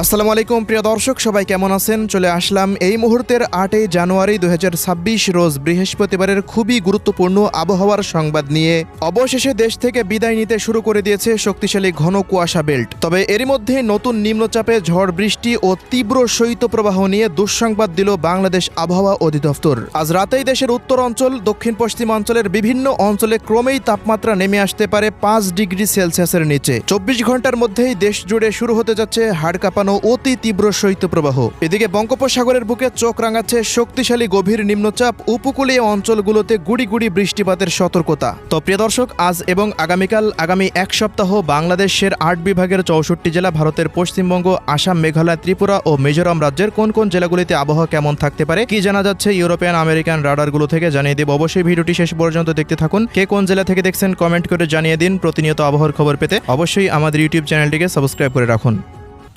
আসসালামু আলাইকুম প্রিয় দর্শক, সবাই কেমন আছেন? চলে আসলাম এই মুহূর্তের 8 জানুয়ারি 2026 রোজ বৃহস্পতিবারের খুবই গুরুত্বপূর্ণ আবহাওয়ার সংবাদ নিয়ে। অবশেষে দেশ থেকে বিদায় নিতে শুরু করে দিয়েছে শক্তিশালী ঘন কুয়াশা বেল্ট। তবে এরই মধ্যে নতুন নিম্নচাপে ঝড় বৃষ্টি ও তীব্র শৈত্যপ্রবাহ নিয়ে দুঃসংবাদ দিল বাংলাদেশ আবহাওয়া অধিদপ্তর। আজ রাতেই দেশের উত্তর অঞ্চল, দক্ষিণ পশ্চিমাঞ্চলের বিভিন্ন অঞ্চলে ক্রমেই তাপমাত্রা নেমে আসতে পারে 5 ডিগ্রি সেলসিয়াসের নিচে। 24 ঘন্টার মধ্যেই দেশ জুড়ে শুরু হতে যাচ্ছে হাড় কাঁপানো অতি তীব্র শৈত্যপ্রবাহ। এদিকে বঙ্গোপসাগরের বুকে চোখ রাঙাচ্ছে শক্তিশালী গভীর নিম্নচাপ, উপকূলীয় অঞ্চলগুলোতে গুড়ি গুড়ি বৃষ্টিপাতের সতর্কতা। তো প্রিয় দর্শক, আজ এবং আগামীকাল আগামী এক সপ্তাহ বাংলাদেশের 8 বিভাগের 64 জেলা, ভারতের পশ্চিমবঙ্গ, আসাম, মেঘালয়, ত্রিপুরা ও মিজোরাম রাজ্যের কোন কোন জেলাগুলিতে আবহাওয়া কেমন থাকতে পারে, কি জানা যাচ্ছে ইউরোপিয়ান আমেরিকান রাডারগুলো থেকে জানিয়ে দেব। অবশ্যই ভিডিওটি শেষ পর্যন্ত দেখতে থাকুন। কে কোন জেলা থেকে দেখছেন কমেন্ট করে জানিয়ে দিন। প্রতিনিয়ত আবহাওয়ার খবর পেতে অবশ্যই আমাদের ইউটিউব চ্যানেলটিকে সাবস্ক্রাইব করে রাখুন।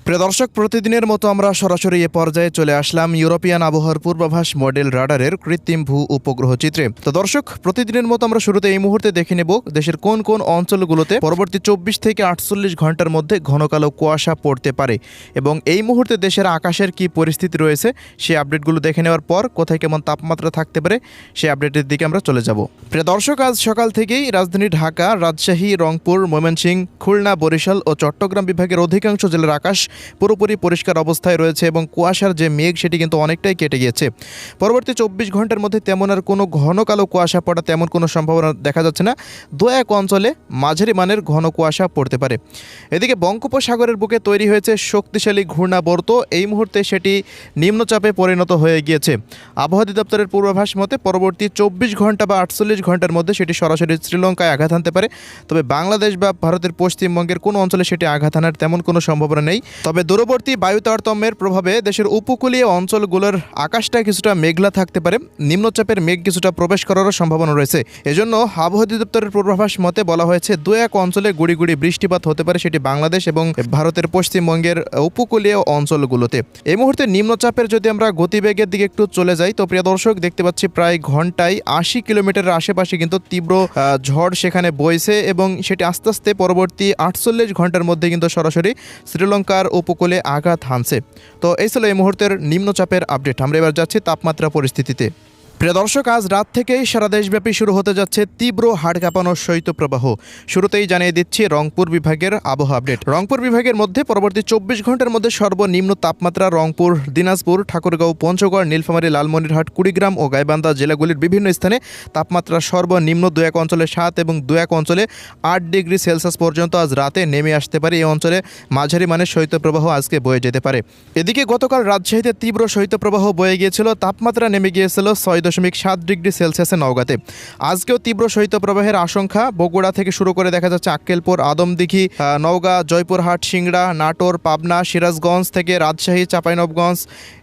প্রিয় দর্শক, প্রতিদিনের মতো আমরা সরাসরি এ পর্যায়ে চলে আসলাম ইউরোপিয়ান আবহাওয়ার পূর্বাভাস মডেল রাডারের কৃত্রিম ভূ উপগ্রহ চিত্রে। তো দর্শক, প্রতিদিনের মতো আমরা শুরুতে এই মুহূর্তে দেখে নেব দেশের কোন কোন অঞ্চলগুলোতে পরবর্তী 24 থেকে 48 ঘন্টার মধ্যে ঘন কালো কুয়াশা পড়তে পারে এবং এই মুহূর্তে দেশের আকাশের কি পরিস্থিতি রয়েছে সেই আপডেটগুলো দেখে নেওয়ার পর কোথায় কেমন তাপমাত্রা থাকতে পারে সেই আপডেটের দিকে আমরা চলে যাব। প্রিয় দর্শক, আজ সকাল থেকেই রাজধানী ঢাকা, রাজশাহী, রংপুর, ময়মনসিংহ, খুলনা, বরিশাল ও চট্টগ্রাম বিভাগের অধিকাংশ জেলার আকাশ পুরোপুরি পরিষ্কার অবস্থায় রয়েছে এবং কুয়াশার যে মেঘ সেটি কিন্তু অনেকটাই কেটে গিয়েছে। পরবর্তী 24 ঘন্টার মধ্যে তেমন আর কোনো ঘন কালো কুয়াশা পড়া তেমন কোনো সম্ভাবনা দেখা যাচ্ছে না। দু এক অঞ্চলে মাঝারি মানের ঘন কুয়াশা পড়তে পারে। এদিকে বঙ্গোপসাগরের বুকে তৈরি হয়েছে শক্তিশালী ঘূর্ণাবর্ত। এই মুহূর্তে সেটি নিম্নচাপে পরিণত হয়ে গিয়েছে। আবহাওয়া অধিদপ্তরের পূর্বাভাস মতে পরবর্তী 24 ঘন্টা বা 48 ঘন্টার মধ্যে সেটি সরাসরি শ্রীলঙ্কায় আঘাত হানতে পারে। তবে বাংলাদেশ বা ভারতের পশ্চিমবঙ্গের কোনো অঞ্চলে সেটি আঘাত হানার তেমন কোনো সম্ভাবনা নেই। তবে দূরবর্তী বায়ু তারতম্যের প্রভাবে দেশের উপকূলীয় অঞ্চলগুলোর আকাশটা কিছুটা মেঘলা থাকতে পারে। নিম্নচাপের মেঘ কিছুটা প্রবেশ করারও সম্ভাবনা রয়েছে। এজন্য আবহাওয়া অধিদপ্তরের পূর্বাভাস মতে বলা হয়েছে দু এক অঞ্চলে গুড়ি গুড়ি বৃষ্টিপাত হতে পারে, সেটি বাংলাদেশ এবং ভারতের পশ্চিমবঙ্গের উপকূলীয় অঞ্চলগুলোতে। এই মুহূর্তে নিম্নচাপের যদি আমরা গতিবেগের দিকে একটু চলে যাই, তো প্রিয় দর্শক, দেখতে পাচ্ছি প্রায় ঘন্টায় 80 কিলোমিটারের আশেপাশে কিন্তু তীব্র ঝড় সেখানে বইছে এবং সেটি আস্তে আস্তে পরবর্তী 48 ঘন্টার মধ্যে কিন্তু সরাসরি শ্রীলঙ্কার উপকূলে আঘাত হানছে। তো এই ছিল এই মুহূর্তের নিম্নচাপের আপডেট। আমরা এবার যাচ্ছি তাপমাত্রা পরিস্থিতিতে। প্রিয় দর্শক, আজ রাত থেকেই সারা দেশব্যাপী শুরু হতে যাচ্ছে তীব্র হাড় কাঁপানো শৈত্যপ্রবাহ। শুরুতেই জানিয়ে দিচ্ছি রংপুর বিভাগের আবহাওয়া আপডেট। রংপুর বিভাগের মধ্যে পরবর্তী 24 ঘন্টার মধ্যে সর্বনিম্ন তাপমাত্রা রংপুর, দিনাজপুর, ঠাকুরগাঁও, পঞ্চগড়, নীলফামারী, লালমনিরহাট, কুড়িগ্রাম ও গাইবান্ধা জেলাগুলির বিভিন্ন স্থানে তাপমাত্রা সর্বনিম্ন 2 এক অঞ্চলে 7 এবং 2 এক অঞ্চলে 8 ডিগ্রি সেলসিয়াস পর্যন্ত আজ রাতে নেমে আসতে পারে। এই অঞ্চলে মাঝারি মানের শৈত্যপ্রবাহ আজকে বয়ে যেতে পারে। এদিকে গতকাল রাজশাহীতে তীব্র শৈত্যপ্রবাহ বয়ে গিয়েছিল, তাপমাত্রা নেমে গিয়েছিল 6.7 ডিগ্রি সেলসিয়াসে নওগাঁতে। আজকেও তীব্র শৈত্যপ্রবাহের আশঙ্কা। বগুড়া থেকে শুরু করে দেখা যাচ্ছে আক্কেলপুর, আদমদিঘি, নওগাঁ, জয়পুরহাট, সিংড়া, নাটোর, পাবনা, সিরাজগঞ্জ থেকে রাজশাহী, চাঁপাইনবাবগঞ্জ,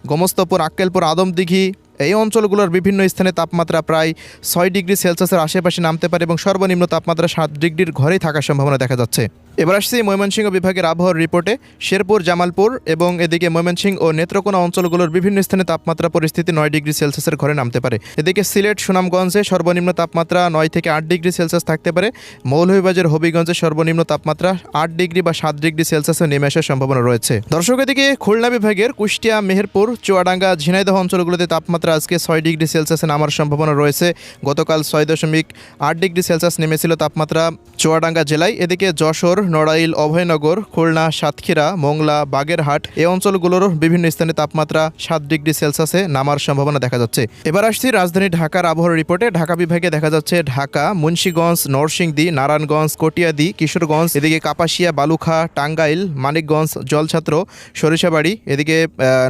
গোমস্তাপুর, আক্কেলপুর, আদমদিঘি এই অঞ্চলগুলোর বিভিন্ন স্থানে তাপমাত্রা প্রায় 6 ডিগ্রি সেলসিয়াসের আশেপাশে নামতে পারে এবং সর্বনিম্ন তাপমাত্রা 7 ডিগ্রির ঘরেই থাকার সম্ভাবনা দেখা যাচ্ছে। এবার আসছি ময়মনসিংহ বিভাগের আবহাওয়ার রিপোর্টে। শেরপুর, জামালপুর এবং এদিকে ময়মনসিংহ ও নেত্রকোনা অঞ্চলগুলোর বিভিন্ন স্থানে তাপমাত্রা পরিস্থিতি 9 ডিগ্রি সেলসিয়াসের ঘরে নামতে পারে। এদিকে সিলেট, সুনামগঞ্জে সর্বনিম্ন তাপমাত্রা 9 থেকে 8 ডিগ্রি সেলসিয়াস থাকতে পারে। মৌলভীবাজার, হবিগঞ্জে সর্বনিম্ন তাপমাত্রা 8 ডিগ্রি বা 7 ডিগ্রি সেলসিয়াসে নেমে আসার সম্ভাবনা রয়েছে। দর্শক, এদিকে খুলনা বিভাগের কুষ্টিয়া, মেহেরপুর, চুয়াডাঙ্গা, ঝিনাইদহ অঞ্চলগুলোতে তাপমাত্রা আজকে 6 ডিগ্রি সেলসিয়াসে নামার সম্ভাবনা রয়েছে। গতকাল 6.8 ডিগ্রি সেলসিয়াস নেমেছিল তাপমাত্রা চুয়াডাঙ্গা জেলায়। এদিকে যশোর, নড়াইল, অভয়নগর, খুলনা, সাতক্ষীরা, মোংলা, বাগেরহাট এই অঞ্চলগুলোর বিভিন্ন স্থানে তাপমাত্রা 7 ডিগ্রি সেলসিয়াসে নামার সম্ভাবনা দেখা যাচ্ছে। এবার আসছি রাজধানী ঢাকার আবহাওয়ার রিপোর্টে। ঢাকা বিভাগে দেখা যাচ্ছে ঢাকা, মুন্সিগঞ্জ, নরসিংদী, নারায়ণগঞ্জ, কটিয়াদি, কিশোরগঞ্জ, এদিকে কাপাসিয়া, বালুখা, টাঙ্গাইল, মানিকগঞ্জ, জলছাত্র, সরিষাবাড়ি, এদিকে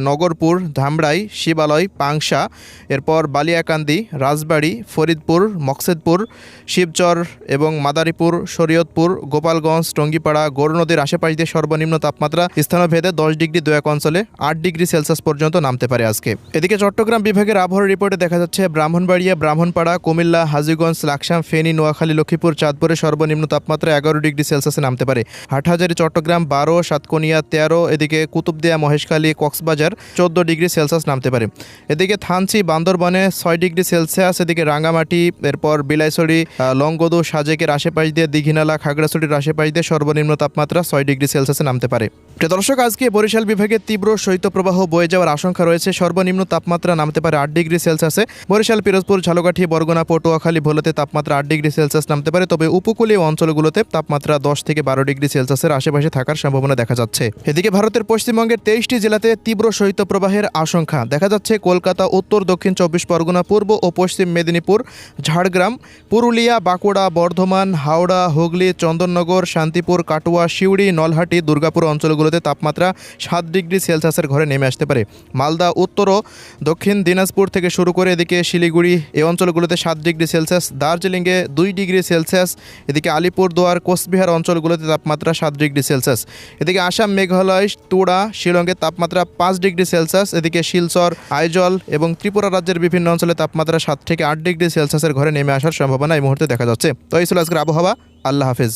নগরপুর, ধামরাই, শিবালয়, পাংশা, এরপর বালিয়াকান্দি, রাজবাড়ী, ফরিদপুর, মকসেদপুর, শিবচর এবং মাদারীপুর, শরীয়তপুর, গোপালগঞ্জ, টঙ্গিপাড়া, গৌর নদীর আশেপাশ দিয়ে সর্বনিম্ন তাপমাত্রা স্থানভেদে 10 ডিগ্রি 2 এক অঞ্চলে 8 ডিগ্রি সেলসিয়াস পর্যন্ত নামতে পারে আজকে। এদিকে চট্টগ্রাম বিভাগের আবহাওয়ার রিপোর্টে দেখা যাচ্ছে ব্রাহ্মণবাড়িয়া, ব্রাহ্মণপাড়া, কুমিল্লা, হাজীগঞ্জ, লাকসাম, ফেনী, নোয়াখালী, লক্ষ্মীপুর, চাঁদপুরে সর্বনিম্ন তাপমাত্রা 11 ডিগ্রি সেলসিয়াসে নামতে পারে। হাটহাজারী, চট্টগ্রাম 12, সাতকনিয়া 13, এদিকে কুতুবদিয়া, মহেশখালী, কক্সবাজার 14 ডিগ্রি সেলসিয়াস নামতে পারে। এদিকে থানচি, বান্দরবনে 6 ডিগ্রি সেলসিয়াস, এদিকে রাঙ্গামাটি, এরপর বিলাইছড়ি, লংগদু, সাজেকের আশেপাশ দিয়ে, দীঘিনালা, খাগড়াছড়ির আশেপাশ দিয়ে সর্বনিম্ন তাপমাত্রা 6 ডিগ্রি সেলসিয়াসে নামতে পারে। প্রিয় দর্শক, আজকে বরিশাল বিভাগে তীব্র শৈত্যপ্রবাহ বয়ে যাওয়ার আশঙ্কা রয়েছে। সর্বনিম্ন তাপমাত্রা নামতে পারে 8 ডিগ্রি সেলসিয়াসে। বরিশাল, পিরোজপুর, ঝালকাঠি, বরগুনা, পটুয়াখালী, ভোলাতে তাপমাত্রা 8 ডিগ্রি সেলসিয়াস নামতে পারে। তবে উপকূলীয় অঞ্চলগুলোতে তাপমাত্রা 10 থেকে 12 ডিগ্রি সেলসিয়াসের আশেপাশে থাকার সম্ভাবনা দেখা যাচ্ছে। এদিকে ভারতের পশ্চিমবঙ্গের 23টি জেলাতে তীব্র শৈত্যপ্রবাহের আশঙ্কা দেখা যাচ্ছে। কলকাতা, উত্তর দক্ষিণ 24 পরগনা, পূর্ব ও পশ্চিম মেদিনীপুর, ঝাড়গ্রাম, পুরুলিয়া, বাঁকুড়া, বর্ধমান, হাওড়া, হুগলি, চন্দননগর, শান্তিপুর, কাটোয়া, সিউড়ি, নলহাটি, দুর্গাপুর অঞ্চলগুলোতে তাপমাত্রা 7 ডিগ্রি সেলসিয়াসের ঘরে নেমে আসতে পারে। মালদা, উত্তর ও দক্ষিণ দিনাজপুর থেকে শুরু করে এদিকে শিলিগুড়ি, এই অঞ্চলগুলোতে 7 ডিগ্রি সেলসিয়াস, দার্জিলিংয়ে 2 ডিগ্রি সেলসিয়াস, এদিকে আলিপুরদুয়ার, কোচবিহার অঞ্চলগুলোতে তাপমাত্রা 7 ডিগ্রি সেলসিয়াস। এদিকে আসাম, মেঘালয়, তুড়া, শিলংয়ে তাপমাত্রা 5 ডিগ্রি সেলসিয়াস। এদিকে শিলচর, আইজল এবং ত্রিপুরা রাজ্যের বিভিন্ন অঞ্চলে তাপমাত্রা 7 থেকে 8 ডিগ্রি সেলসিয়াসের ঘরে নেমে আসার সম্ভাবনা এই মুহূর্তে দেখা যাচ্ছে। তো এই ছিল আজকের আবহাওয়া। আল্লাহ হাফেজ।